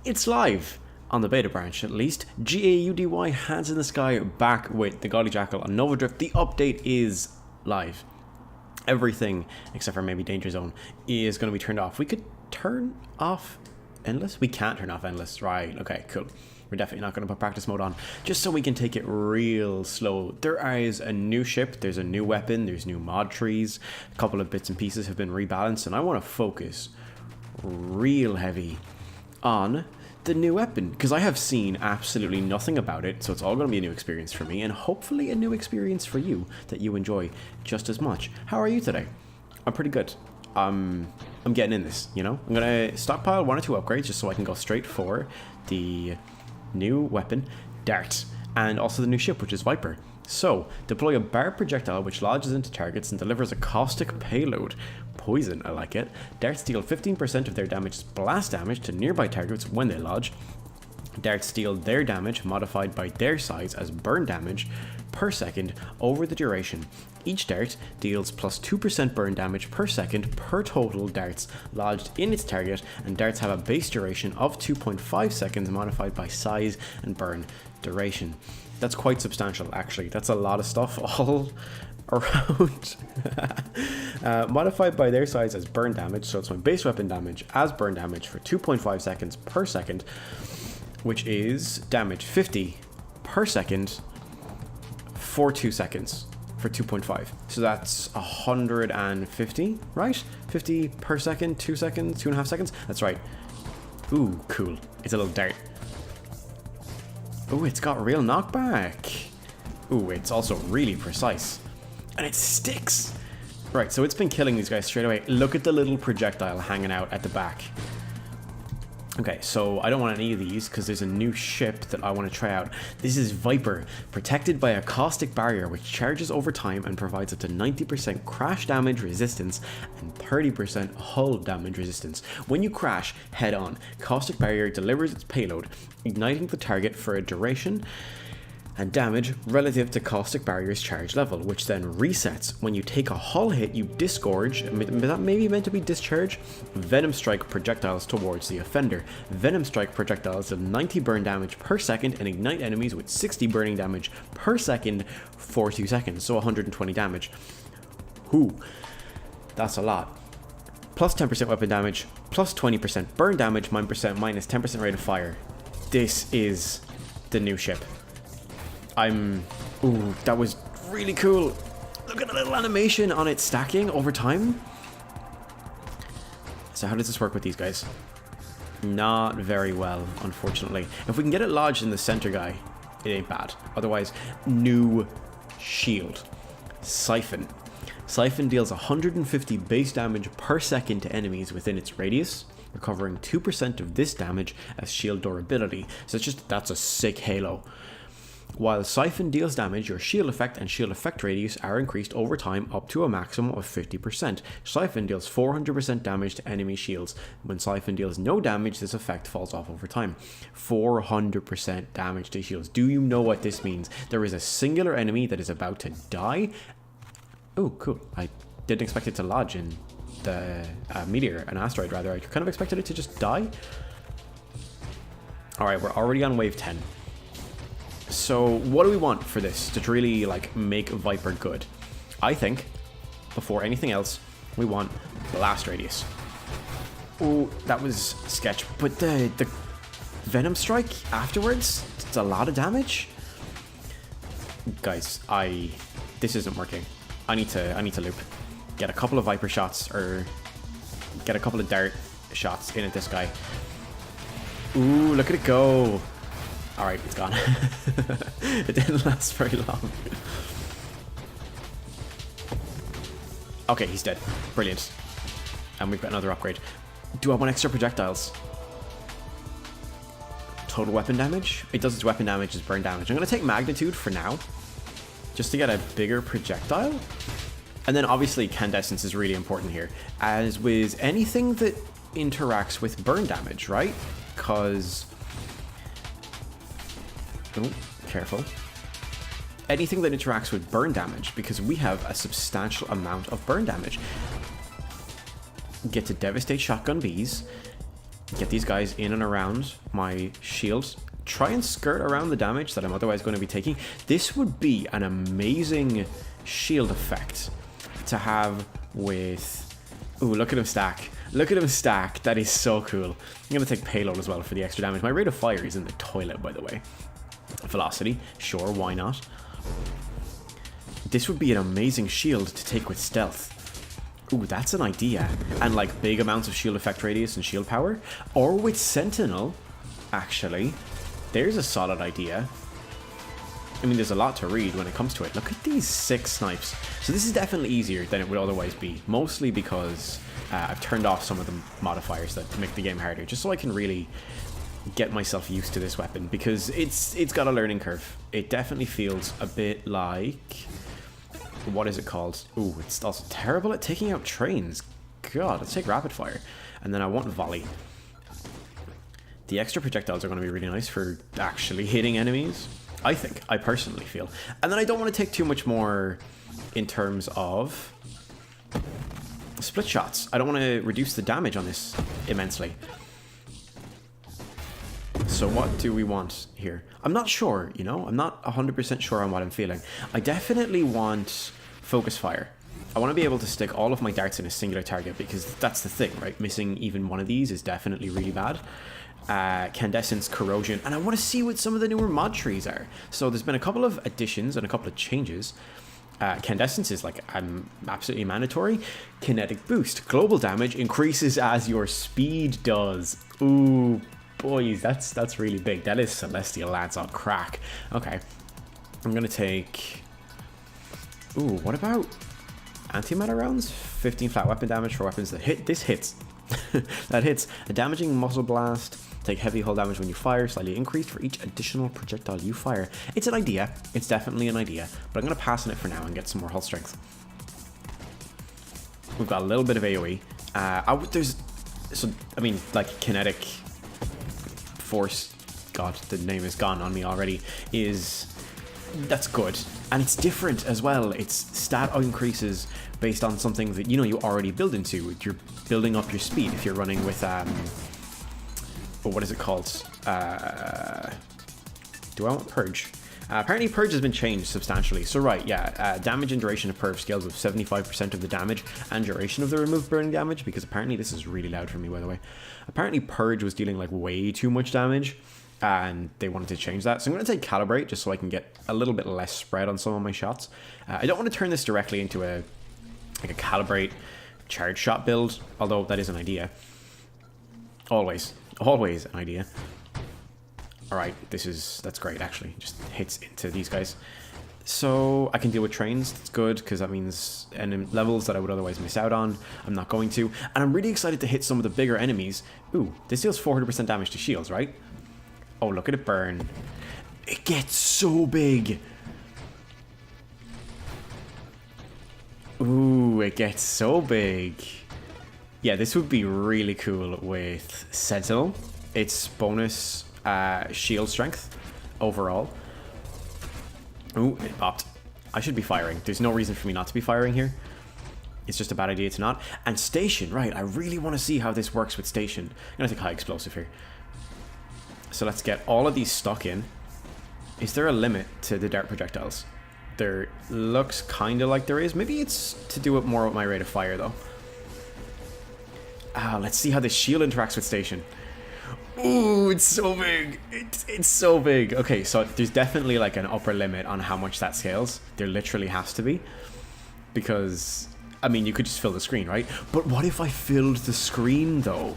It's live on the beta branch, at least. Gaudy, hands in the sky, back with the Gaudy Jackal on Nova Drift. The update is live. Everything except for maybe Danger Zone is going to be turned off. We could turn off Endless. We can't turn off Endless, right? Okay, cool. We're definitely not going to put practice mode on, just so we can take it real slow. There is a new ship, there's a new weapon, there's new mod trees, a couple of bits and pieces have been rebalanced, and I want to focus real heavy on the new weapon, because I have seen absolutely nothing about it, so it's all going to be a new experience for me, and hopefully a new experience for you that you enjoy just as much. How are you today? I'm pretty good. I'm getting in this, you know? I'm going to stockpile 1 or 2 upgrades just so I can go straight for the new weapon, Dart, and also the new ship, which is Viper. So, deploy a barbed projectile which lodges into targets and delivers a caustic payload. Poison, I like it. Darts deal 15% of their damage as blast damage to nearby targets when they lodge. Darts deal their damage, modified by their size, as burn damage per second over the duration. Each dart deals plus 2% burn damage per second per total darts lodged in its target, and darts have a base duration of 2.5 seconds modified by size and burn duration. That's quite substantial, actually. That's a lot of stuff all around. Modified by their size as burn damage, so it's my base weapon damage as burn damage for 2.5 seconds per second, which is damage 50 per second for 2 seconds for 2.5. So that's 150, right? 50 per second, 2 seconds, 2.5 seconds. That's right. Ooh, cool. It's a little dart. Ooh, it's got real knockback. Ooh, it's also really precise. And it sticks. Right, so it's been killing these guys straight away. Look at the little projectile hanging out at the back. Okay, so I don't want any of these because there's a new ship that I want to try out. This is Viper, protected by a caustic barrier which charges over time and provides up to 90% crash damage resistance and 30% hull damage resistance. When you crash head on, caustic barrier delivers its payload, igniting the target for a duration and damage relative to caustic barrier's charge level, which then resets. When you take a hull hit, you disgorge, that may be meant to be discharge, Venom Strike projectiles towards the offender. Venom Strike projectiles deal 90 burn damage per second and ignite enemies with 60 burning damage per second for 2 seconds, so 120 damage. Ooh, that's a lot. Plus 10% weapon damage, plus 20% burn damage, 9% minus 10% rate of fire. This is the new ship. Ooh, that was really cool. Look at the little animation on it stacking over time. So how does this work with these guys? Not very well, unfortunately. If we can get it lodged in the center guy, it ain't bad. Otherwise, new shield. Siphon. Siphon deals 150 base damage per second to enemies within its radius, recovering 2% of this damage as shield durability. So that's a sick halo. While Siphon deals damage, your shield effect and shield effect radius are increased over time up to a maximum of 50%. Siphon deals 400% damage to enemy shields. When Siphon deals no damage, this effect falls off over time. 400% damage to shields. Do you know what this means? There is a singular enemy that is about to die. Oh, cool. I didn't expect it to lodge in the meteor, an asteroid rather. I kind of expected it to just die. Alright, we're already on wave 10. So what do we want for this to really like make Viper good? I think before anything else we want blast radius. Oh, that was sketch, but the Venom Strike afterwards, it's a lot of damage. Guys, this isn't working. I need to loop. Get a couple of Viper shots or get a couple of dart shots in at this guy. Ooh, look at it go. Alright, it's gone. It didn't last very long. Okay, he's dead. Brilliant. And we've got another upgrade. Do I want extra projectiles? Total weapon damage? It does its weapon damage as burn damage. I'm going to take magnitude for now, just to get a bigger projectile. And then obviously Candescence is really important here, as with anything that interacts with burn damage, right? Because... oh, careful. Anything that interacts with burn damage, because we have a substantial amount of burn damage. Get to devastate shotgun bees. Get these guys in and around my shield. Try and skirt around the damage that I'm otherwise going to be taking. This would be an amazing shield effect to have with... Ooh, look at him stack. Look at him stack. That is so cool. I'm going to take payload as well for the extra damage. My rate of fire is in the toilet, by the way. Velocity. Sure, why not? This would be an amazing shield to take with stealth. Ooh, that's an idea. And like big amounts of shield effect radius and shield power. Or with Sentinel, actually. There's a solid idea. I mean, there's a lot to read when it comes to it. Look at these 6 snipes. So this is definitely easier than it would otherwise be. Mostly because I've turned off some of the modifiers that make the game harder. Just so I can really get myself used to this weapon. Because it's got a learning curve. It definitely feels a bit like... What is it called? Ooh, it's also terrible at taking out trains. God, let's take rapid fire. And then I want volley. The extra projectiles are going to be really nice for actually hitting enemies. I think. I personally feel. And then I don't want to take too much more in terms of split shots. I don't want to reduce the damage on this immensely. So what do we want here? I'm not sure, you know? I'm not 100% sure on what I'm feeling. I definitely want focus fire. I want to be able to stick all of my darts in a singular target because that's the thing, right? Missing even one of these is definitely really bad. Candescence, corrosion, and I want to see what some of the newer mod trees are. So there's been a couple of additions and a couple of changes. Candescence is like absolutely mandatory. Kinetic boost. Global damage increases as your speed does. Ooh, boys, that's really big. That is Celestial Lance on crack. Okay, I'm gonna take... Ooh, what about antimatter rounds? 15 flat weapon damage for weapons that hit. This hits. That hits. A damaging muzzle blast. Take heavy hull damage when you fire, slightly increased for each additional projectile you fire. It's an idea. It's definitely an idea. But I'm going to pass on it for now and get some more hull strength. We've got a little bit of AoE. I mean, like, kinetic force, God, the name is gone on me already, that's good. And it's different as well. It's stat increases based on something that, you know, you already build into. You're building up your speed if you're running with, what is it called? Do I want Purge? Apparently Purge has been changed substantially. So right, yeah, damage and duration of Perf scales with 75% of the damage and duration of the removed burning damage, because apparently, this is really loud for me, by the way. Apparently Purge was dealing like way too much damage, and they wanted to change that. So I'm going to take Calibrate just so I can get a little bit less spread on some of my shots. I don't want to turn this directly into a Calibrate charge shot build, although that is an idea. Always an idea. Alright, that's great actually. Just hits into these guys. So I can deal with trains. That's good, because that means levels that I would otherwise miss out on, I'm not going to. And I'm really excited to hit some of the bigger enemies. Ooh, this deals 400% damage to shields, right? Oh, look at it burn. It gets so big. Ooh, it gets so big. Yeah, this would be really cool with Sentinel. It's bonus shield strength overall. Ooh, it popped. I should be firing. There's no reason for me not to be firing here. It's just a bad idea to not. And Station, right. I really want to see how this works with Station. I'm going to take High Explosive here. So let's get all of these stuck in. Is there a limit to the dart projectiles? There looks kind of like there is. Maybe it's to do it more with my rate of fire, though. Let's see how the shield interacts with Station. Ooh, it's so big. It's so big. Okay, so there's definitely like an upper limit on how much that scales. There literally has to be. Because, I mean, you could just fill the screen, right? But what if I filled the screen, though?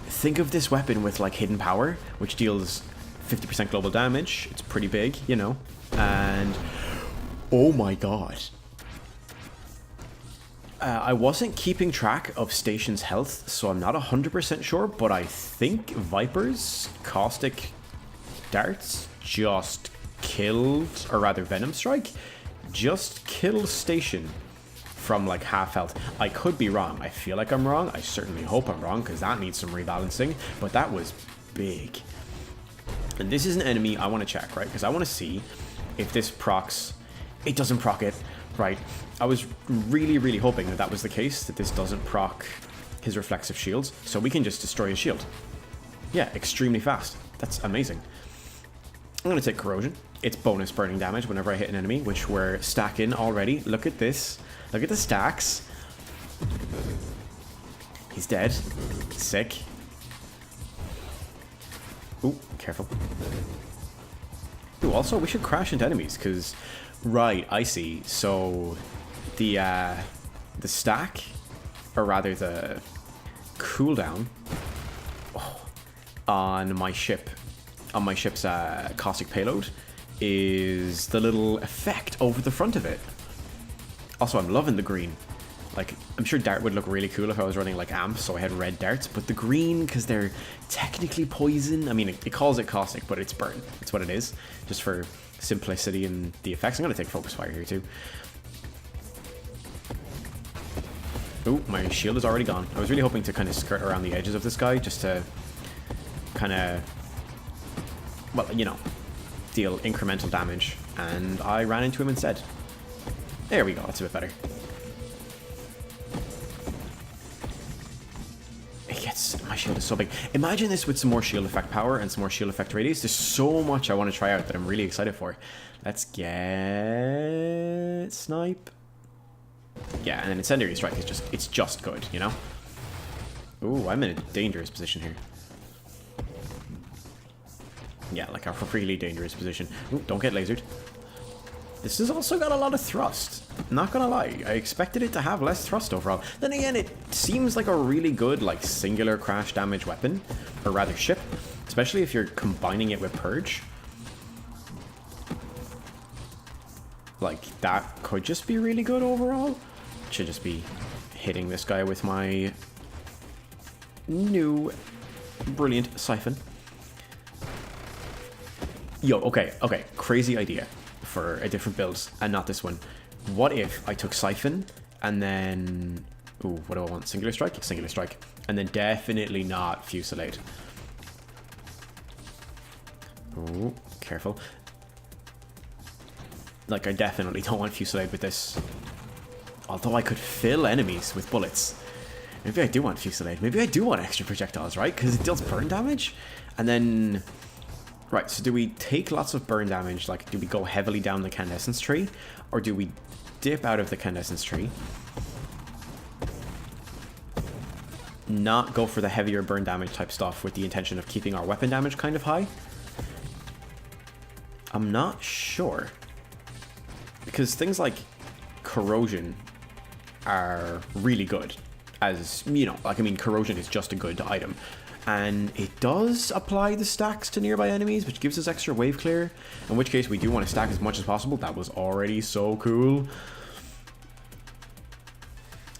Think of this weapon with like hidden power, which deals 50% global damage. It's pretty big, you know. And oh my god. I wasn't keeping track of Station's health, so I'm not 100% sure, but I think Viper's caustic darts just killed, or rather Venom Strike, just killed Station from like half health. I could be wrong. I feel like I'm wrong. I certainly hope I'm wrong, because that needs some rebalancing, but that was big. And this is an enemy I want to check, right? Because I want to see if this procs... It doesn't proc it, right? I was really, really hoping that that was the case, that this doesn't proc his reflexive shields, so we can just destroy his shield. Yeah, extremely fast. That's amazing. I'm going to take Corrosion. It's bonus burning damage whenever I hit an enemy, which we're stacking already. Look at this. Look at the stacks. He's dead. Sick. Ooh, careful. Ooh, also, we should crash into enemies, because... Right, I see. So, the stack, or rather the cooldown on my ship's caustic payload is the little effect over the front of it. Also, I'm loving the green. Like, I'm sure dart would look really cool if I was running like amps, so I had red darts, but the green, because they're technically poison, I mean, it calls it caustic, but it's burn. It's what it is, just for simplicity and the effects. I'm going to take focus fire here too. Oh, my shield is already gone. I was really hoping to kind of skirt around the edges of this guy just to kind of, well, you know, deal incremental damage, and I ran into him instead. There we go, that's a bit better. My shield is so big. Imagine this with some more shield effect power and some more shield effect radius. There's so much I want to try out that I'm really excited for. Let's get snipe. Yeah, and then incendiary strike is just good, you know? Ooh, I'm in a dangerous position here. Yeah, like a really dangerous position. Ooh, don't get lasered. This has also got a lot of thrust. Not gonna lie, I expected it to have less thrust overall. Then again, it seems like a really good, like, singular crash damage weapon, or rather ship, especially if you're combining it with Purge. Like, that could just be really good overall. Should just be hitting this guy with my new brilliant Siphon. Yo, okay, crazy idea for a different build, and not this one. What if I took Siphon, and then... Ooh, what do I want? Singular Strike? Singular Strike. And then definitely not Fusillade. Ooh, careful. Like, I definitely don't want Fusillade with this. Although I could fill enemies with bullets. Maybe I do want Fusillade. Maybe I do want extra projectiles, right? Because it deals burn damage. And then... Right, so do we take lots of burn damage? Like, do we go heavily down the Candescence tree? Or do we dip out of the Candescence tree? Not go for the heavier burn damage type stuff with the intention of keeping our weapon damage kind of high? I'm not sure. Because things like corrosion are really good. As, you know, like, I mean, corrosion is just a good item. And it does apply the stacks to nearby enemies, which gives us extra wave clear. In which case, we do want to stack as much as possible. That was already so cool.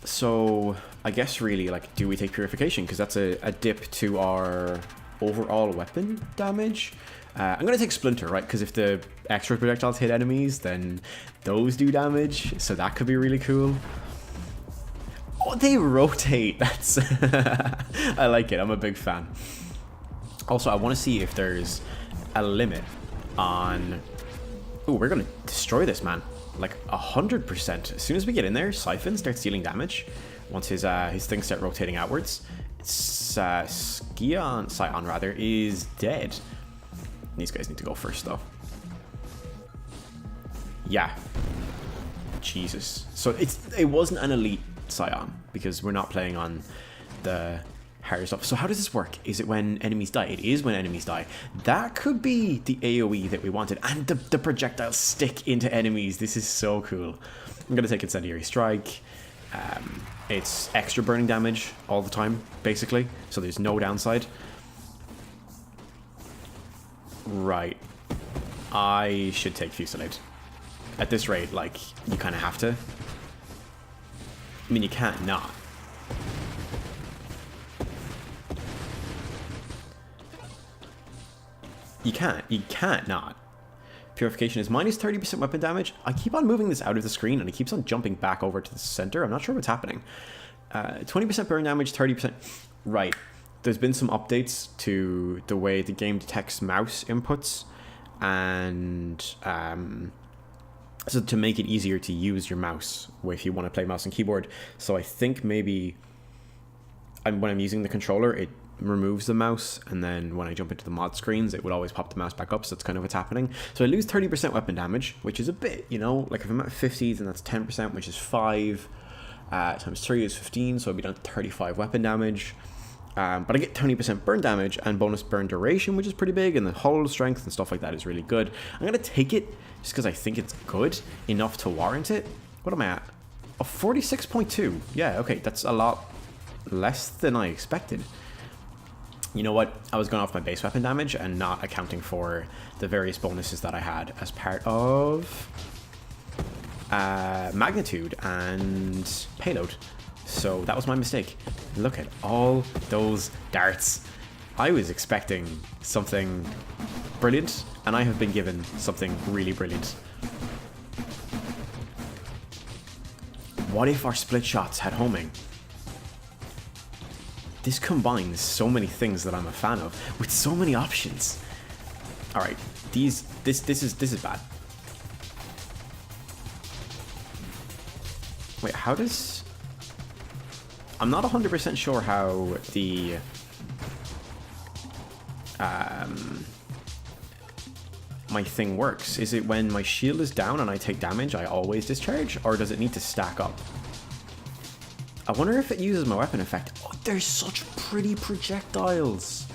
So, I guess really, like, do we take Purification? Because that's a dip to our overall weapon damage. I'm going to take Splinter, right? Because if the extra projectiles hit enemies, then those do damage. So that could be really cool. Oh, they rotate. That's... I like it. I'm a big fan. Also, I want to see if there's a limit on... Ooh, we're going to destroy this, man. Like, 100%. As soon as we get in there, Siphon starts dealing damage. Once his things start rotating outwards. Scion, rather, is dead. These guys need to go first, though. Yeah. Jesus. So, it wasn't an elite Scion, because we're not playing on the harder stuff. So how does this work? Is it when enemies die? It is when enemies die. That could be the AoE that we wanted. And the projectiles stick into enemies. This is so cool. I'm going to take Incendiary Strike. It's extra burning damage all the time, basically. So there's no downside. Right. I should take Fusillade. At this rate, like, you kind of have to. I mean, you can't not. You can't not. Purification is minus 30% weapon damage. I keep on moving this out of the screen and it keeps on jumping back over to the center. I'm not sure what's happening. 20% burn damage, 30%. Right. There's been some updates to the way the game detects mouse inputs. And so to make it easier to use your mouse if you want to play mouse and keyboard. So I think maybe when I'm using the controller, it removes the mouse, and then when I jump into the mod screens, it would always pop the mouse back up, so that's kind of what's happening. So I lose 30% weapon damage, which is a bit, you know, like if I'm at 50, then that's 10%, which is 5, times 3 is 15, so I'd be down to 35 weapon damage. But I get 20% burn damage and bonus burn duration, which is pretty big, and the hull strength and stuff like that is really good. I'm going to take it just because I think it's good enough to warrant it. What am I at? Oh, 46.2. Yeah, okay, that's a lot less than I expected. You know what? I was going off my base weapon damage and not accounting for the various bonuses that I had as part of magnitude and payload. So that was my mistake. Look at all those darts. I was expecting something brilliant, and I have been given something really brilliant. What if our split shots had homing? This combines so many things that I'm a fan of with so many options. All right, this is bad. Wait, how does? I'm not 100% sure how the my thing works. Is it when my shield is down and I take damage, I always discharge, or does it need to stack up? I wonder if it uses my weapon effect. Oh, they're such pretty projectiles.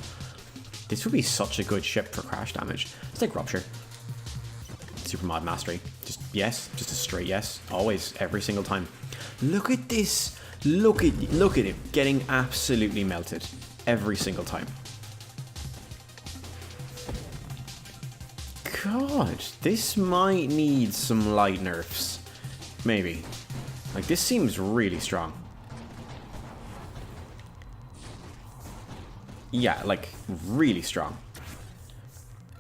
This would be such a good ship for crash damage. Let's take Rupture. Super mod mastery. Just yes, just a straight yes. Always, every single time. Look at this. Look at it getting absolutely melted every single time. God, this might need some light nerfs. Maybe. Like, this seems really strong. Yeah, like, really strong.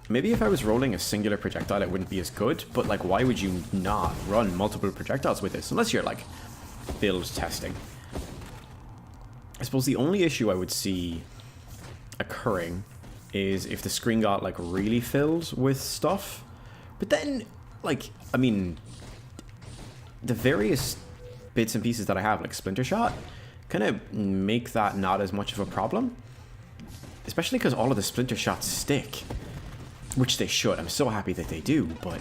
Maybe if I was rolling a singular projectile, it wouldn't be as good, but, like, why would you not run multiple projectiles with this? Unless you're, like, build testing. I suppose the only issue I would see occurring is if the screen got, like, really filled with stuff. But then, like, I mean, the various bits and pieces that I have, like Splinter Shot, kind of make that not as much of a problem. Especially because all of the Splinter Shots stick. Which they should. I'm so happy that they do, but...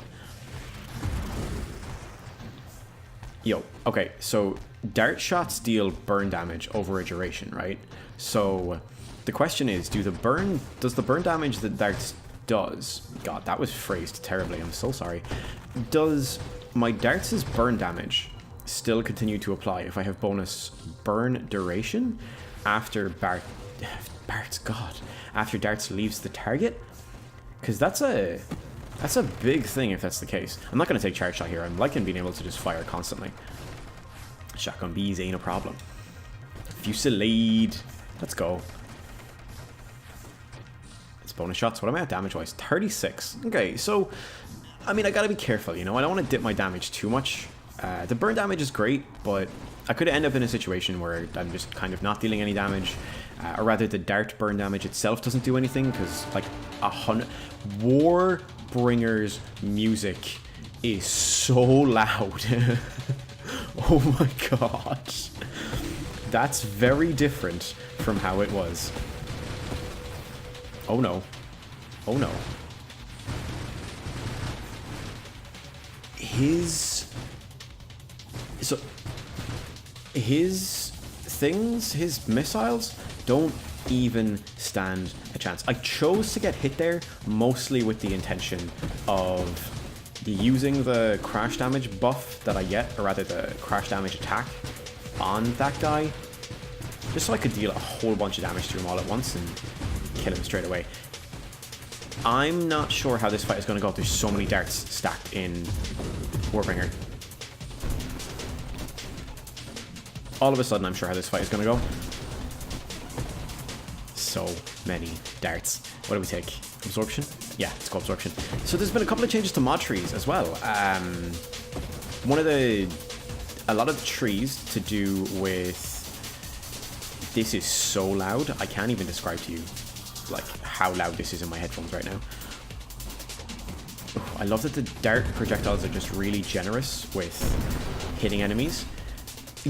Yo, okay, so dart shots deal burn damage over a duration, right? So the question is, does the burn damage that darts does... God, that was phrased terribly, I'm so sorry. Does my darts' burn damage still continue to apply if I have bonus burn duration after after darts leaves the target? Because that's a big thing if that's the case. I'm not going to take charge shot here. I'm liking being able to just fire constantly. Shotgun bees ain't a problem. Fusillade. Let's go. It's bonus shots. What am I at damage wise? 36. Okay, so I mean, I gotta be careful, you know. I don't want to dip my damage too much. The burn damage is great, but I could end up in a situation where I'm just kind of not dealing any damage. Or rather, the dart burn damage itself doesn't do anything, because, like, Warbringer's music is so loud. Oh my god. That's very different from how it was. Oh no. Oh no. His missiles don't even stand a chance. I chose to get hit there mostly with the intention of using the crash damage buff that I get, or rather the crash damage attack on that guy, just so I could deal a whole bunch of damage to him all at once and kill him straight away. I'm not sure how this fight is going to go. There's so many darts stacked in Warbringer. All of a sudden, I'm sure how this fight is going to go. So many darts. What do we take? Absorption? Yeah, let's go Absorption. So there's been a couple of changes to mod trees as well. A lot of the trees to do with... This is so loud, I can't even describe to you, like, how loud this is in my headphones right now. I love that the dart projectiles are just really generous with hitting enemies.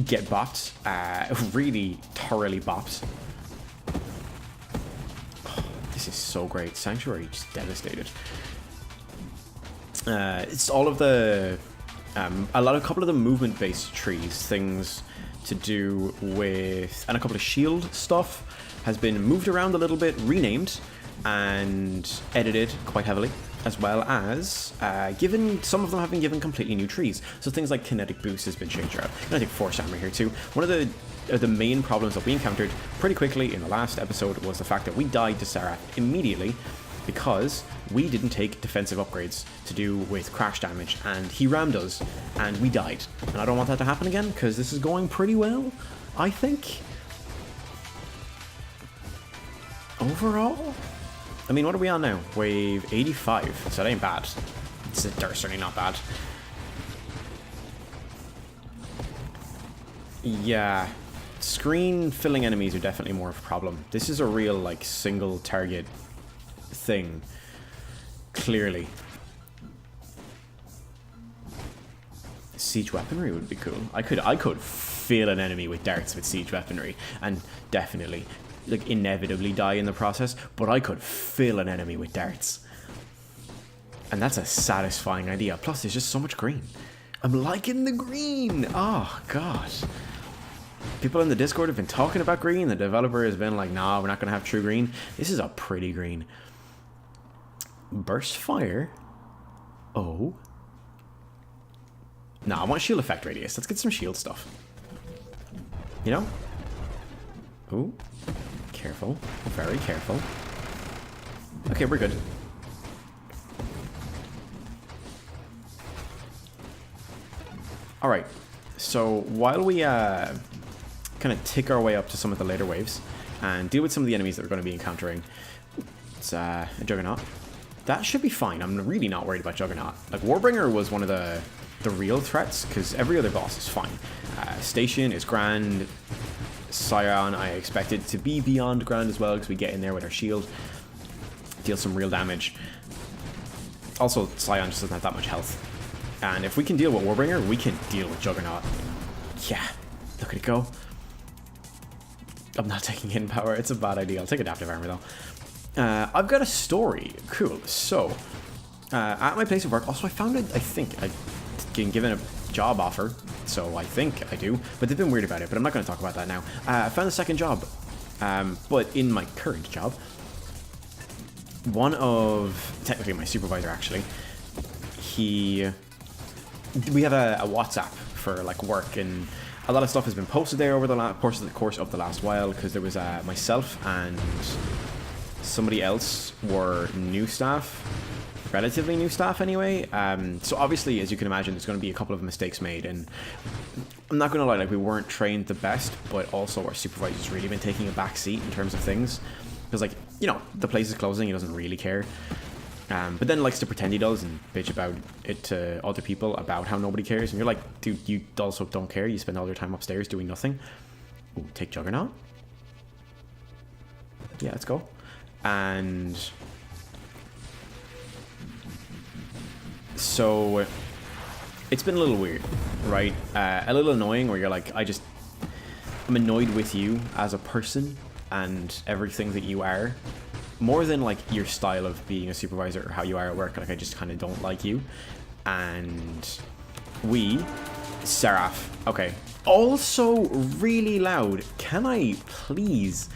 get bopped. Really thoroughly bopped. Oh, this is so great. Sanctuary just devastated. It's all of the... a couple of the movement-based trees, things to do with... And a couple of shield stuff has been moved around a little bit, renamed, and edited quite heavily, as well as given... Some of them have been given completely new trees. So things like kinetic boost has been changed around. And I think force armor here too. One of the main problems that we encountered pretty quickly in the last episode was the fact that we died to Seraph immediately because we didn't take defensive upgrades to do with crash damage, and he rammed us, and we died. And I don't want that to happen again, because this is going pretty well, I think. Overall? I mean, what are we on now? Wave 85, so that ain't bad. It's certainly not bad. Yeah, screen filling enemies are definitely more of a problem. This is a real, like, single target thing, clearly. Siege weaponry would be cool. I could fill an enemy with darts with siege weaponry and definitely, like, inevitably die in the process, but I could fill an enemy with darts. And that's a satisfying idea. Plus, there's just so much green. I'm liking the green. Oh, God. People in the Discord have been talking about green. The developer has been like, nah, we're not going to have true green. This is a pretty green. Burst fire. Oh. Nah, I want shield effect radius. Let's get some shield stuff. You know? Ooh. Careful. Very careful. Okay, we're good. Alright. So, while we kind of tick our way up to some of the later waves and deal with some of the enemies that we're going to be encountering, it's a Juggernaut. That should be fine. I'm really not worried about Juggernaut. Like, Warbringer was one of the real threats, because every other boss is fine. Station is grand. Scion, I expected to be beyond grand as well, because we get in there with our shield. Deal some real damage. Also, Scion just doesn't have that much health. And if we can deal with Warbringer, we can deal with Juggernaut. Yeah, look at it go. I'm not taking hidden power. It's a bad idea. I'll take adaptive armor, though. I've got a story. Cool. So, at my place of work, also I found it, I think, I've been given a job offer, so I think I do, but they've been weird about it, but I'm not going to talk about that now. I found a second job, but in my current job, one of, technically my supervisor actually, we have a WhatsApp for like work, and a lot of stuff has been posted there over the course of the last while, because there was myself and somebody else were new staff, relatively new staff anyway. So obviously, as you can imagine, there's going to be a couple of mistakes made, and I'm not going to lie, like, we weren't trained the best, but also our supervisor's really been taking a back seat in terms of things, because, like, you know, the place is closing, he doesn't really care. But then likes to pretend he does and bitch about it to other people about how nobody cares, and you're like, dude, you also don't care, you spend all your time upstairs doing nothing. Ooh, take Juggernaut. Yeah, let's go. And so it's been a little weird, right? A little annoying, where you're like, I'm annoyed with you as a person and everything that you are, more than like your style of being a supervisor or how you are at work. Like, I just kind of don't like you. And Seraph, okay, also really loud. Can I please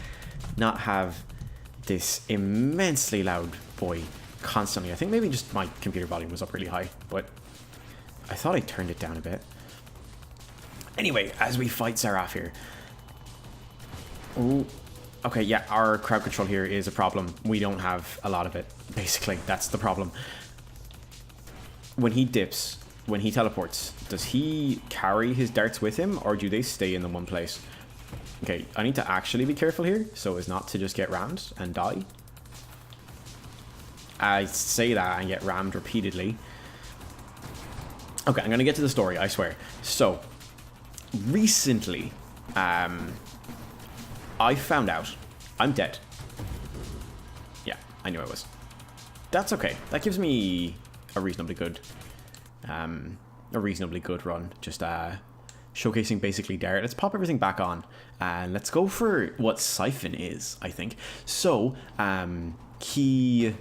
not have this immensely loud boy constantly? I think maybe just my computer volume was up really high, but I thought I turned it down a bit. Anyway, as we fight Seraph here. Ooh. Okay, yeah, our crowd control here is a problem. We don't have a lot of it, basically. That's the problem. When he dips, when he teleports, does he carry his darts with him, or do they stay in the one place? Okay, I need to actually be careful here, so as not to just get rammed and die. I say that and get rammed repeatedly. Okay, I'm gonna get to the story, I swear. So, recently, I found out I'm dead. Yeah, I knew I was. That's okay. That gives me a reasonably good run. Just showcasing basically Dart. Let's pop everything back on and let's go for what Siphon is, I think. So, he...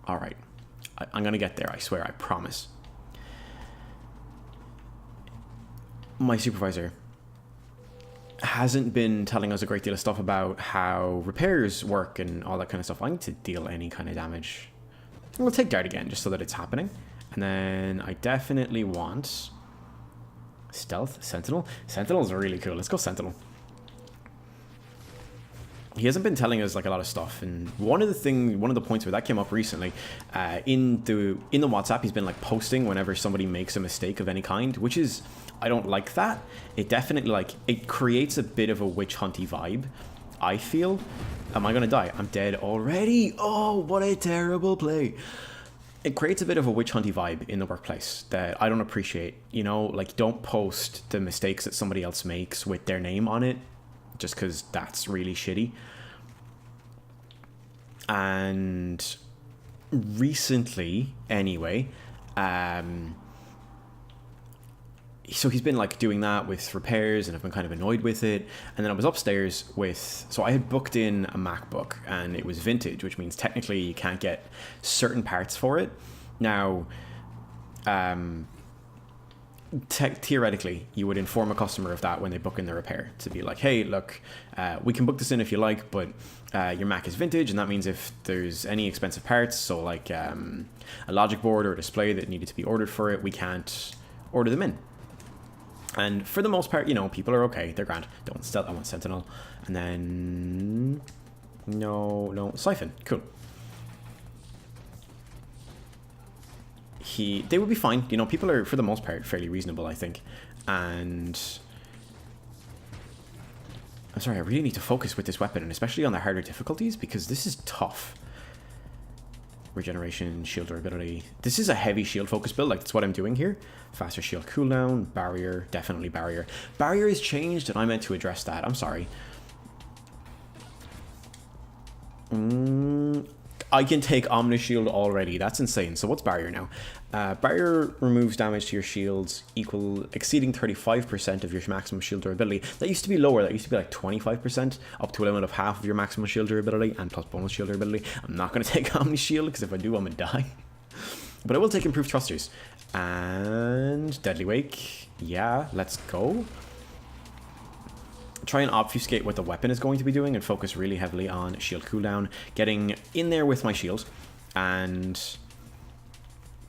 Alright. I'm gonna get there, I swear, I promise. My supervisor hasn't been telling us a great deal of stuff about how repairs work and all that kind of stuff. I need to deal any kind of damage. We'll take Dart again, just so that it's happening. And then I definitely want... Stealth? Sentinel? Sentinels are really cool. Let's go Sentinel. He hasn't been telling us like a lot of stuff, and one of the points where that came up recently, in the WhatsApp, he's been like posting whenever somebody makes a mistake of any kind, which is, I don't like that. It definitely like it creates a bit of a witch hunty vibe, I feel. Am I gonna die? I'm dead already. Oh, what a terrible play. It creates a bit of a witch hunty vibe in the workplace that I don't appreciate. You know, like don't post the mistakes that somebody else makes with their name on it, just because that's really shitty. And recently, anyway, so he's been like doing that with repairs, and I've been kind of annoyed with it. And then I was upstairs with, so I had booked in a MacBook, and it was vintage, which means technically you can't get certain parts for it. Now, theoretically, you would inform a customer of that when they book in the repair, to be like, hey, look, we can book this in if you like, but your Mac is vintage, and that means if there's any expensive parts, so like a logic board or a display that needed to be ordered for it, we can't order them in. And for the most part, you know, people are okay, they're grand. Don't stealth, I want Sentinel. And then no Siphon, cool. They would be fine. You know, people are, for the most part, fairly reasonable, I think. And I'm sorry, I really need to focus with this weapon, and especially on the harder difficulties, because this is tough. Regeneration, shield durability. This is a heavy shield focus build, like that's what I'm doing here. Faster shield cooldown, barrier, definitely barrier. Barrier is changed, and I meant to address that. I'm sorry. I can take Omni Shield already. That's insane. So what's barrier now? Barrier removes damage to your shields exceeding 35% of your maximum shield durability. That used to be lower. That used to be like 25%, up to a limit of half of your maximum shield durability and plus bonus shield durability. I'm not going to take Omni Shield, because if I do, I'm going to die. But I will take improved thrusters. And Deadly Wake. Yeah, let's go. Try and obfuscate what the weapon is going to be doing and focus really heavily on shield cooldown, getting in there with my shield, and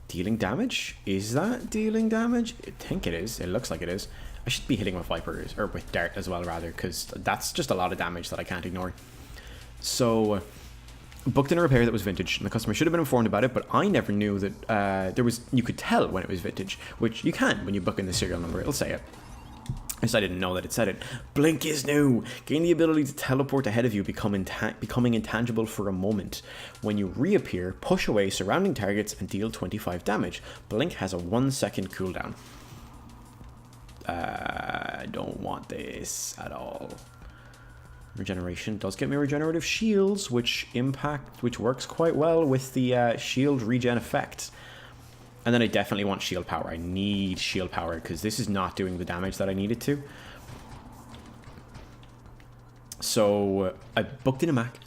dealing damage. Is that dealing damage? I think it is. It looks like it is. I should be hitting with Vipers, or with Dart as well, rather, because that's just a lot of damage that I can't ignore. So, booked in a repair that was vintage, and the customer should have been informed about it, but I never knew that you could tell when it was vintage, which you can when you book in the serial number. It'll say it. I didn't know that it said it. Blink is new. Gain the ability to teleport ahead of you, becoming intangible for a moment. When you reappear, push away surrounding targets and deal 25 damage. Blink has a 1-second cooldown. I don't want this at all. Regeneration does get me regenerative shields, which works quite well with the shield regen effect. And then I definitely want shield power. I need shield power, because this is not doing the damage that I need it to. So I booked in a Mac.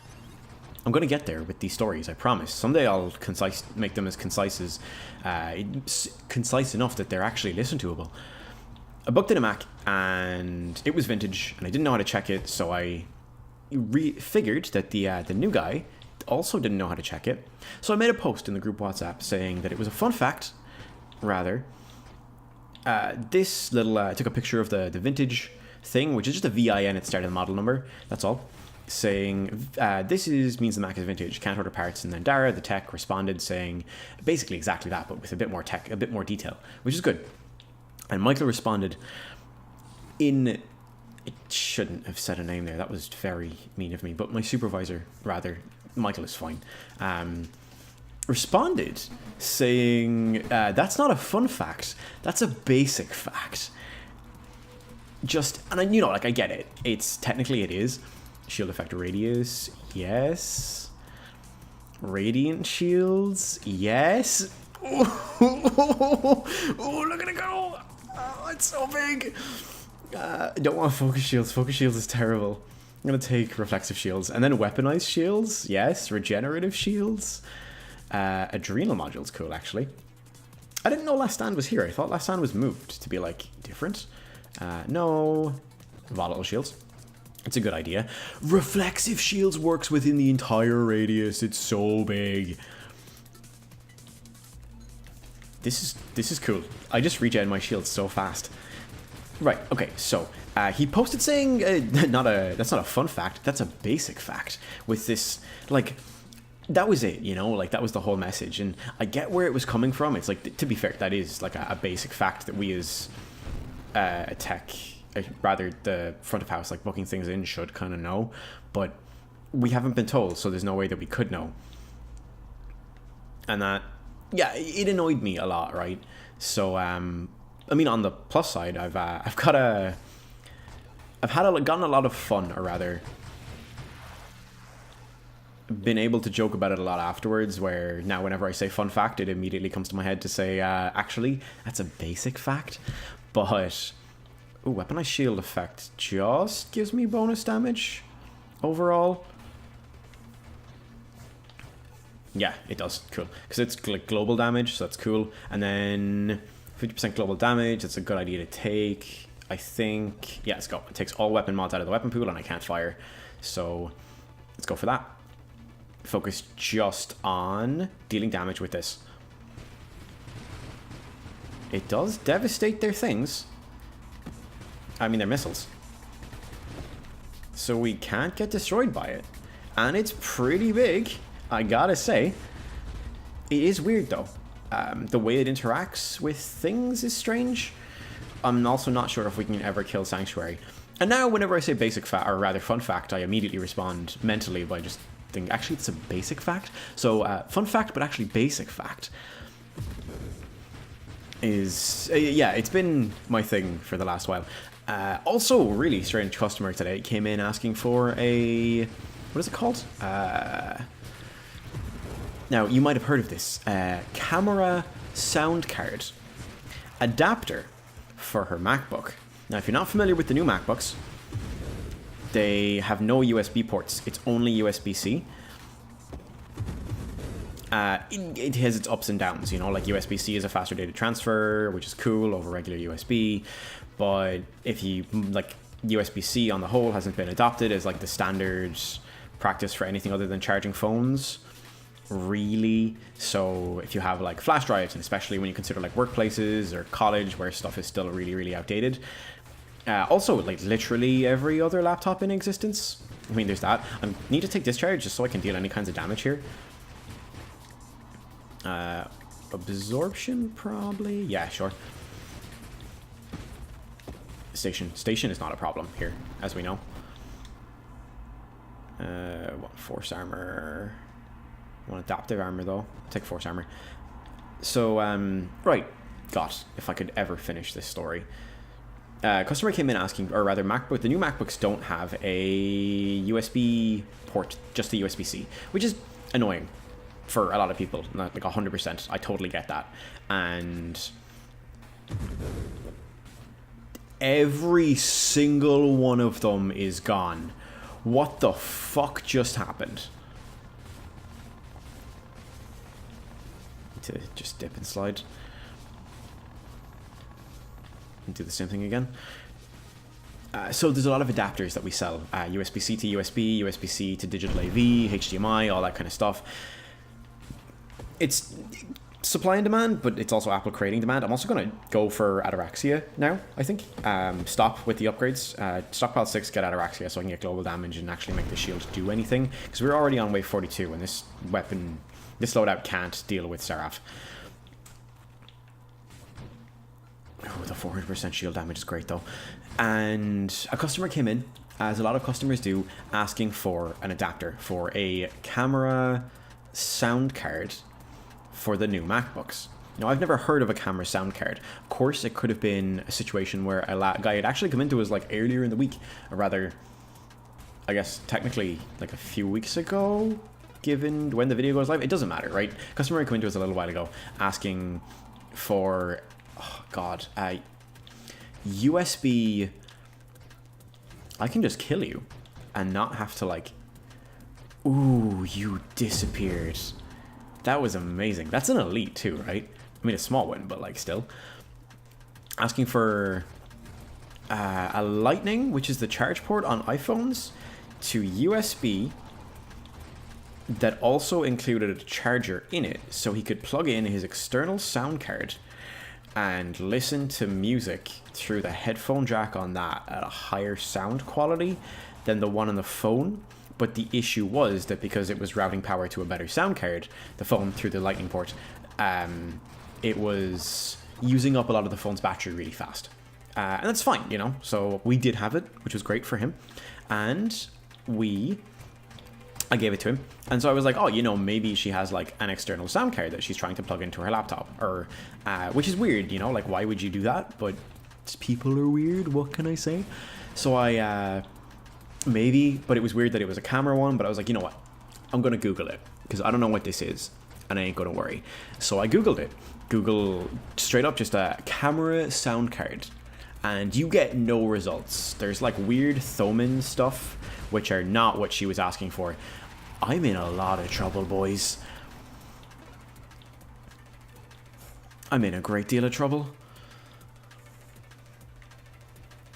I'm going to get there with these stories, I promise. Someday I'll make them as concise enough that they're actually listen toable. I booked in a Mac, and it was vintage, and I didn't know how to check it, so I figured that the new guy also didn't know how to check it. So I made a post in the group WhatsApp saying that it was a fun fact, rather. This little, I took a picture of the vintage thing, which is just a VIN at the start of the model number, that's all. Saying, means the Mac is vintage, can't order parts. And then Dara, the tech, responded saying basically exactly that, but with a bit more tech, a bit more detail, which is good. And Michael responded it shouldn't have said a name there, that was very mean of me, but my supervisor, rather, Michael is fine, responded saying, that's not a fun fact, that's a basic fact. And you know, like, I get it. It is. Shield effect radius, yes. Radiant shields, yes. Oh, look at it go! Oh, it's so big! I don't want focus shields. Focus shields is terrible. I'm gonna take reflexive shields. And then weaponized shields. Yes, regenerative shields. Adrenal module's cool, actually. I didn't know Last Stand was here. I thought Last Stand was moved to be, like, different. No. Volatile shields. It's a good idea. Reflexive shields works within the entire radius. It's so big. This is cool. I just regen my shields so fast. Right, okay, so he posted saying that's not a fun fact, that's a basic fact with this, like, that was it, you know, like, that was the whole message, and I get where it was coming from. It's like, to be fair, that is like a basic fact that we as a tech, rather the front of house, like booking things in, should kind of know, but we haven't been told, so there's no way that we could know. And that, yeah, it annoyed me a lot, right? So, I mean, on the plus side, I've gotten a lot of fun, or rather, been able to joke about it a lot afterwards, where now whenever I say fun fact, it immediately comes to my head to say, actually, that's a basic fact. But, ooh, weaponized shield effect just gives me bonus damage overall. Yeah, it does. Cool. Because it's like global damage, so that's cool. And then 50% global damage, that's a good idea to take. I think, yeah, let's go. It takes all weapon mods out of the weapon pool and I can't fire. So let's go for that. Focus just on dealing damage with this. It does devastate their things. I mean, their missiles. So we can't get destroyed by it. And it's pretty big, I gotta say. It is weird though. The way it interacts with things is strange. I'm also not sure if we can ever kill Sanctuary. And now whenever I say basic fact, or rather fun fact, I immediately respond mentally by just thinking, actually it's a basic fact. So fun fact, but actually basic fact is, yeah, it's been my thing for the last while. Also, really strange customer today came in asking for a, what is it called? Now, you might have heard of this. Camera sound card adapter for her MacBook. Now, if you're not familiar with the new MacBooks, they have no USB ports. It's only USB-C. It has its ups and downs, you know, like USB-C is a faster data transfer, which is cool over regular USB. But if you, like, USB-C on the whole hasn't been adopted as like the standard practice for anything other than charging phones, really. So if you have like flash drives, and especially when you consider like workplaces or college where stuff is still really, really outdated. Also, like literally every other laptop in existence. I mean, there's that. I need to take discharge just so I can deal any kinds of damage here. Absorption, probably. Yeah, sure. Station is not a problem here, as we know. What, force armor? I want adaptive armor though. I'll take force armor. So, right. God, if I could ever finish this story. Customer came in asking, or rather MacBook, the new MacBooks don't have a USB port, just a USB-C, which is annoying for a lot of people, not like 100%. I totally get that. And every single one of them is gone. What the fuck just happened? To just dip and slide. And do the same thing again. So there's a lot of adapters that we sell. USB-C to USB, USB-C to digital AV, HDMI, all that kind of stuff. It's supply and demand, but it's also Apple creating demand. I'm also going to go for Ataraxia now, I think. Stop with the upgrades. Stockpile 6, get Ataraxia so I can get global damage and actually make the shield do anything. Because we're already on wave 42 and this weapon, this loadout can't deal with Seraph. Oh, the 400% shield damage is great though. And a customer came in, as a lot of customers do, asking for an adapter for a camera sound card for the new MacBooks. Now, I've never heard of a camera sound card. Of course, it could have been a situation where a guy had actually come into us like earlier in the week, or rather, I guess technically like a few weeks ago, given when the video goes live. It doesn't matter, right? Customer came to us a little while ago asking for, oh god, USB. I can just kill you and not have to like, ooh, you disappeared. That was amazing. That's an elite too, right? I mean, a small one, but like still. Asking for a lightning, which is the charge port on iPhones, to USB that also included a charger in it, so he could plug in his external sound card and listen to music through the headphone jack on that at a higher sound quality than the one on the phone. But the issue was that because it was routing power to a better sound card, the phone through the lightning port, it was using up a lot of the phone's battery really fast. And that's fine, you know, so we did have it, which was great for him. And I gave it to him. And so I was like, oh, you know, maybe she has like an external sound card that she's trying to plug into her laptop, or, which is weird, you know, like why would you do that? But people are weird, what can I say? So I, maybe, but it was weird that it was a camera one, but I was like, you know what, I'm going to Google it, because I don't know what this is, and I ain't going to worry. So I Googled it. Google straight up just a camera sound card, and you get no results. There's like weird Thomann stuff, which are not what she was asking for. I'm in a lot of trouble, boys. I'm in a great deal of trouble.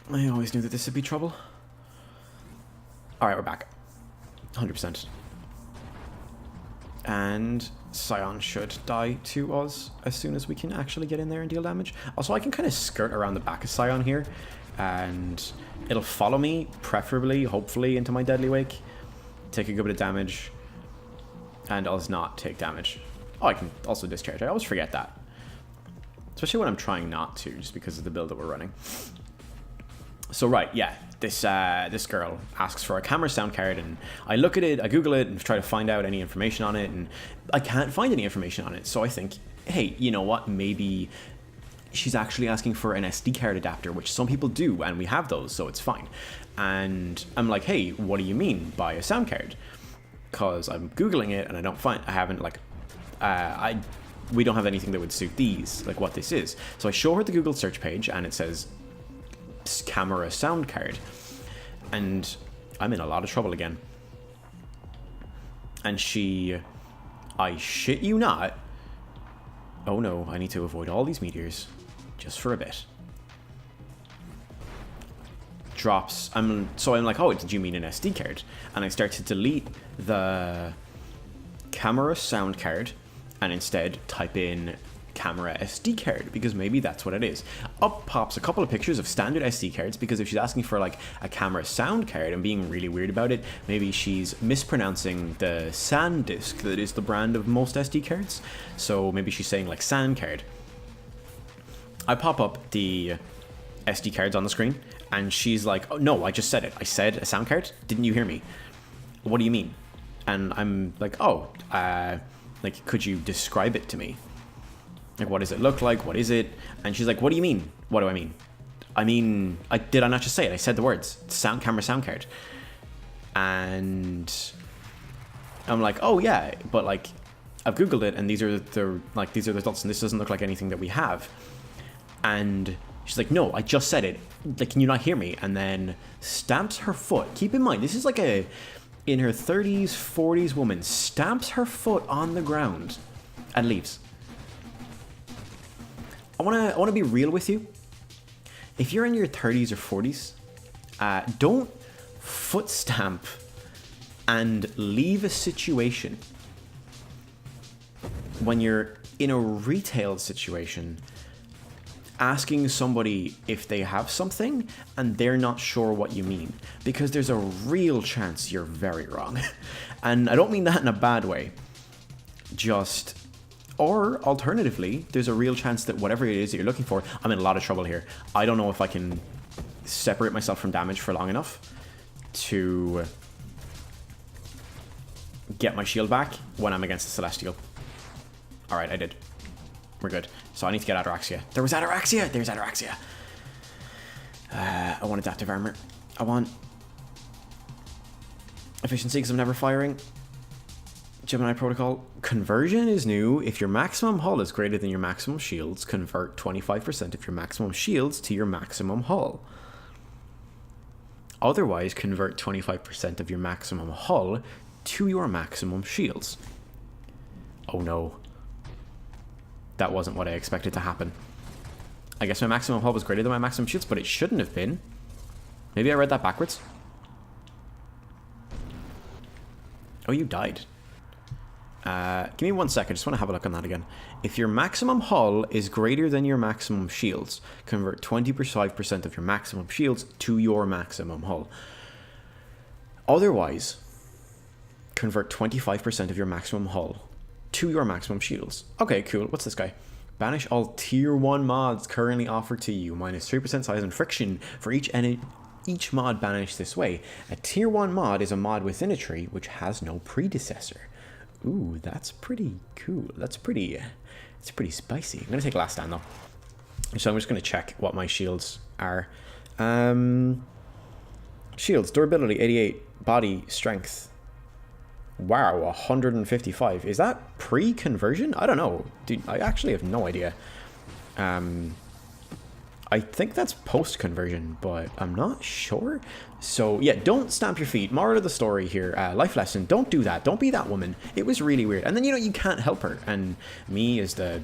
I always knew that this would be trouble. Alright, we're back. 100%. And Siphon should die to us as soon as we can actually get in there and deal damage. Also, I can kind of skirt around the back of Siphon here, and it'll follow me, preferably, hopefully, into my Deadly Wake. Take a good bit of damage, and I'll not take damage. Oh, I can also discharge. I always forget that. Especially when I'm trying not to, just because of the build that we're running. So, right, yeah. This girl asks for a camera sound card, and I look at it, I Google it, and try to find out any information on it, and I can't find any information on it. So I think, hey, you know what, maybe she's actually asking for an SD card adapter, which some people do, and we have those, so it's fine. And I'm like, hey, what do you mean by a sound card? Because I'm Googling it, and I haven't, like, we don't have anything that would suit these, like what this is. So I show her the Google search page, and it says camera sound card, and I'm in a lot of trouble again. And I shit you not, oh no, I need to avoid all these meteors just for a bit. Drops. So I'm like, oh, did you mean an SD card? And I start to delete the camera sound card and instead type in camera SD card, because maybe that's what it is. Up pops a couple of pictures of standard SD cards, because if she's asking for like a camera sound card and being really weird about it, maybe she's mispronouncing the SanDisk that is the brand of most SD cards. So maybe she's saying like SAN card. I pop up the SD cards on the screen, and she's like, oh no, I just said it. I said a sound card. Didn't you hear me? What do you mean? And I'm like, oh, like, could you describe it to me? Like, what does it look like? What is it? And she's like, what do you mean? What do I mean? I mean, did I not just say it? I said the words. Camera sound card. And I'm like, oh yeah, but like, I've Googled it, and these are the results, and this doesn't look like anything that we have. And she's like, no, I just said it. Like, can you not hear me? And then stamps her foot. Keep in mind, this is like in her 30s, 40s woman, stamps her foot on the ground and leaves. I wanna be real with you. If you're in your 30s or 40s, don't foot stamp and leave a situation when you're in a retail situation asking somebody if they have something and they're not sure what you mean, because there's a real chance you're very wrong. And I don't mean that in a bad way. Or alternatively, there's a real chance that whatever it is that you're looking for, I'm in a lot of trouble here. I don't know if I can separate myself from damage for long enough to get my shield back when I'm against the Celestial. Alright, I did. We're good. So I need to get Ataraxia. There was Ataraxia! There's Ataraxia! I want adaptive armor. I want efficiency because I'm never firing. Gemini Protocol. Conversion is new. If your maximum hull is greater than your maximum shields, convert 25% of your maximum shields to your maximum hull. Otherwise, convert 25% of your maximum hull to your maximum shields. Oh no. That wasn't what I expected to happen. I guess my maximum hull was greater than my maximum shields, but it shouldn't have been. Maybe I read that backwards. Oh, you died. Give me 1 second. I just want to have a look on that again. If your maximum hull is greater than your maximum shields, convert 25% of your maximum shields to your maximum hull. Otherwise, convert 25% of your maximum hull to your maximum shields. Okay, cool. What's this guy? Banish all tier 1 mods currently offered to you. Minus 3% size and friction for each mod banished this way. A tier 1 mod is a mod within a tree which has no predecessor. Ooh, that's pretty cool. It's pretty spicy. I'm gonna take last stand though. So I'm just gonna check what my shields are. Shields, durability 88, body, strength. Wow, 155. Is that pre-conversion? I don't know. Dude, I actually have no idea. I think that's post-conversion, but I'm not sure. So, yeah, don't stamp your feet. Moral of the story here, life lesson, don't do that. Don't be that woman. It was really weird. And then, you know, you can't help her. And me as the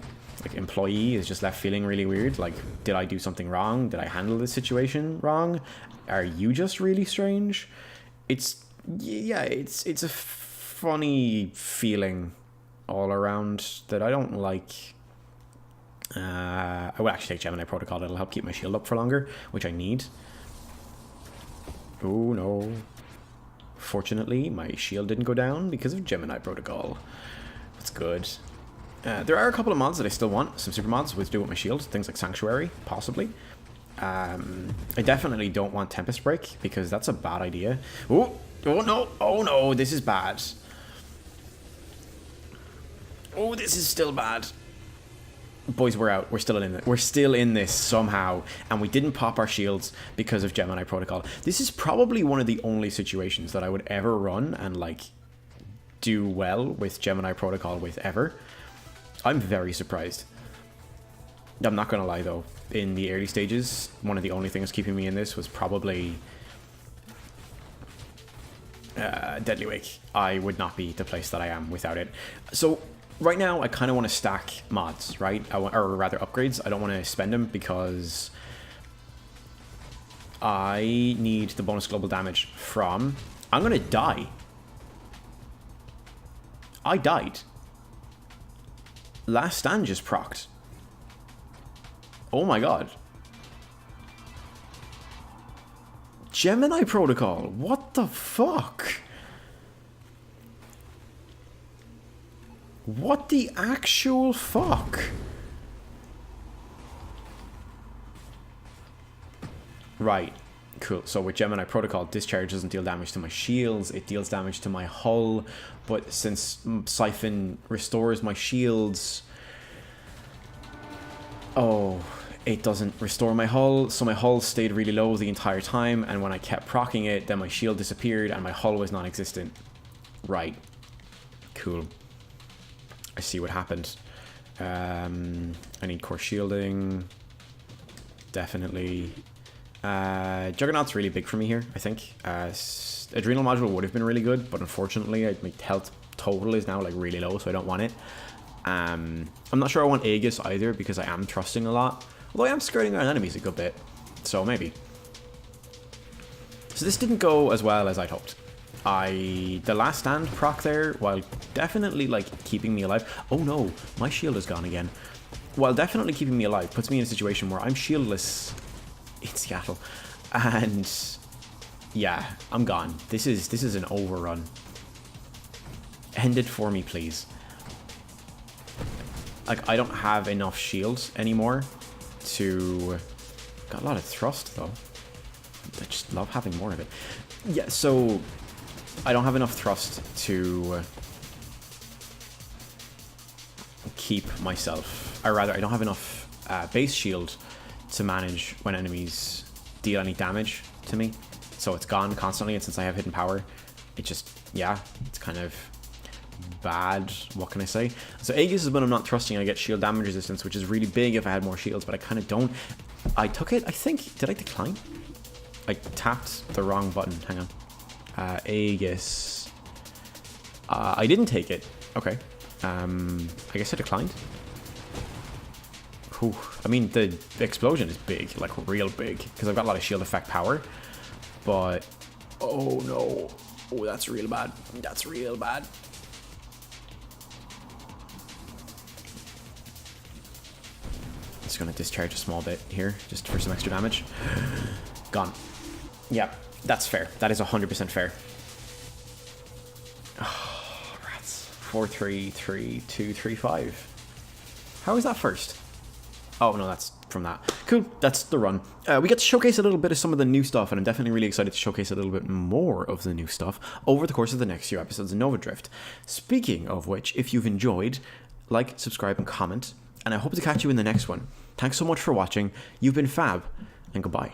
employee is just left feeling really weird. Like, did I do something wrong? Did I handle this situation wrong? Are you just really strange? It's a funny feeling all around that I don't like. I will actually take Gemini Protocol. It'll help keep my shield up for longer, which I need. Oh no. Fortunately, my shield didn't go down because of Gemini Protocol. That's good. There are a couple of mods that I still want. Some super mods with do with my shield. Things like Sanctuary, possibly. I definitely don't want Tempest Break because that's a bad idea. Oh no. Oh no, this is bad. Oh, this is still bad. Boys, we're out. We're still in it. We're still in this somehow, and we didn't pop our shields because of Gemini Protocol. This is probably one of the only situations that I would ever run and like do well with Gemini Protocol with ever. I'm very surprised. I'm not gonna lie though. In the early stages, one of the only things keeping me in this was probably Deadly Wake. I would not be the place that I am without it. So right now, I kind of want to stack mods, right? Or rather, upgrades. I don't want to spend them because I need the bonus global damage from... I'm going to die. I died. Last stand just procced. Oh my god. Gemini Protocol. What the fuck? What the actual fuck? Right, cool. So with Gemini Protocol, discharge doesn't deal damage to my shields, it deals damage to my hull, but since Siphon restores my shields... Oh, it doesn't restore my hull, so my hull stayed really low the entire time, and when I kept proccing it, then my shield disappeared and my hull was non-existent. Right. Cool. I see what happened. I need core shielding. Definitely. Juggernaut's really big for me here, I think. Adrenal module would have been really good, but unfortunately, my health total is now like really low, so I don't want it. I'm not sure I want Aegis either, because I am trusting a lot. Although I am skirting around enemies a good bit, so maybe. So this didn't go as well as I'd hoped. The last stand proc there, while definitely like keeping me alive. Oh no, my shield is gone again. While definitely keeping me alive, puts me in a situation where I'm shieldless in Seattle, and yeah, I'm gone. This is an overrun. End it for me, please. Like, I don't have enough shields anymore to... Got a lot of thrust though. I just love having more of it. Yeah, so I don't have enough thrust to keep myself, or rather I don't have enough base shield to manage when enemies deal any damage to me, so it's gone constantly, and since I have hidden power, it just, yeah, it's kind of bad. What can I say? So Aegis is when I'm not thrusting, I get shield damage resistance, which is really big if I had more shields, but I kind of don't. I took it, I think. Did I decline? I tapped the wrong button. Hang on. Aegis. I didn't take it. Okay. I guess I declined. Whew. I mean, the explosion is big, like real big, because I've got a lot of shield effect power. But, oh no. Oh, that's real bad. That's real bad. Just gonna discharge a small bit here, just for some extra damage. Gone. Yeah, that's fair. That is 100% fair. Oh, rats. 4, 3, 3, 2, 3, 5. How is that first? Oh, no, that's from that. Cool, that's the run. We get to showcase a little bit of some of the new stuff, and I'm definitely really excited to showcase a little bit more of the new stuff over the course of the next few episodes of Nova Drift. Speaking of which, if you've enjoyed, like, subscribe, and comment, and I hope to catch you in the next one. Thanks so much for watching. You've been fab, and goodbye.